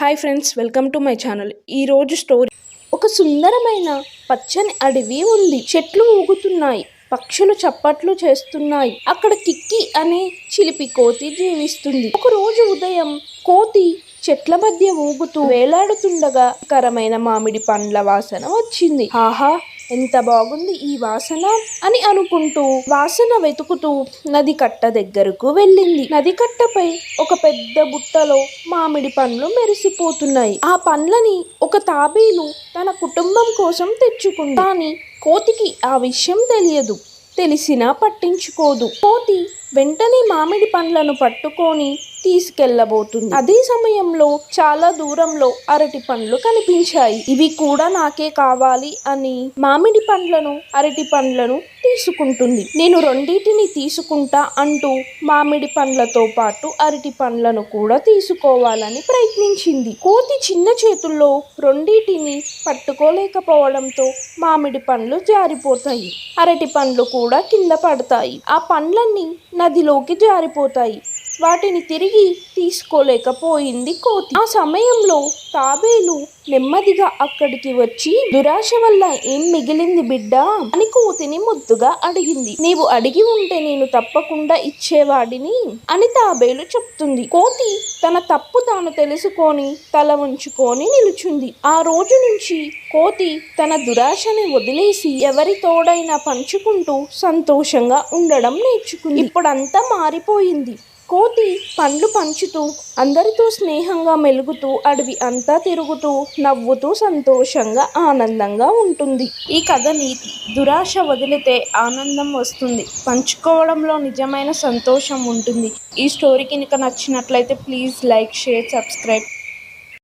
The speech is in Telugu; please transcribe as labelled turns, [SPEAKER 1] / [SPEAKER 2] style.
[SPEAKER 1] Hi friends, welcome to my channel. ఈరోజు స్టోరీ. ఒక సుందరమైన పచ్చని అడవి ఉంది. చెట్లు ఊగుతున్నాయి, పక్షులు చప్పట్లు చేస్తున్నాయి. అక్కడ కిక్కి అనే చిలిపి కోతి జీవిస్తుంది. ఒక రోజు ఉదయం కోతి చెట్ల మధ్య ఊగుతూ వేలాడుతుండగా కరమైన మామిడి పండ్ల వాసన వచ్చింది. ఆహా, ఎంత బాగుంది ఈ వాసన అని అనుకుంటూ వాసన వెతుకుతూ నది కట్ట దగ్గరకు వెళ్ళింది. నది కట్టపై ఒక పెద్ద బుట్టలో మామిడి పండ్లు మెరిసిపోతున్నాయి. ఆ పండ్లని ఒక తాబేలు తన కుటుంబం కోసం తెచ్చుకుంది. కానీ కోతికి ఆ విషయం తెలియదు. తెలిసినా పట్టించుకోదు. కోతి వెంటనే మామిడి పండ్లను పట్టుకొని తీసుకెళ్లబోతుంది. అదే సమయంలో చాలా దూరంలో అరటి పండ్లు కనిపించాయి. ఇవి కూడా నాకే కావాలి అని మామిడి పండ్లను, అరటి పండ్లను తీసుకుంటుంది. నేను రెండింటిని తీసుకుంటా అంటూ మామిడి పండ్లతో పాటు అరటి పండ్లను కూడా తీసుకోవాలని ప్రయత్నించింది. కోతి చిన్న చేతుల్లో రెండింటిని పట్టుకోలేకపోవడంతో మామిడి పండ్లు జారిపోతాయి. అరటి పండ్లు కూడా కింద పడతాయి. ఆ పండ్లన్నీ నదిలోకి జారిపోతాయి. వాటిని తిరిగి తీసుకోలేకపోయింది కోతి. ఆ సమయంలో తాబేలు నెమ్మదిగా అక్కడికి వచ్చి, దురాశ వల్ల ఏం మిగిలింది బిడ్డా అని కోతిని ముద్దుగా అడిగింది. నీవు అడిగి ఉంటే నేను తప్పకుండా ఇచ్చేవాడిని అని తాబేలు చెప్తుంది. కోతి తన తప్పు తాను తెలుసుకొని తల ఉంచుకొని నిలుచుంది. ఆ రోజు నుంచి కోతి తన దురాశని వదిలేసి ఎవరి తోడైనా పంచుకుంటూ సంతోషంగా ఉండడం నేర్చుకుంది. ఇప్పుడంతా మారిపోయింది. కోతి పండ్లు పంచుతూ అందరితో స్నేహంగా మెలుగుతూ అడవి అంతా తిరుగుతూ నవ్వుతూ సంతోషంగా ఆనందంగా ఉంటుంది. ఈ కథ నీతి: దురాశ వదిలితే ఆనందం వస్తుంది. పంచుకోవడంలో నిజమైన సంతోషం ఉంటుంది. ఈ స్టోరీకి కనుక నచ్చినట్లయితే ప్లీజ్ లైక్, షేర్, సబ్స్క్రైబ్.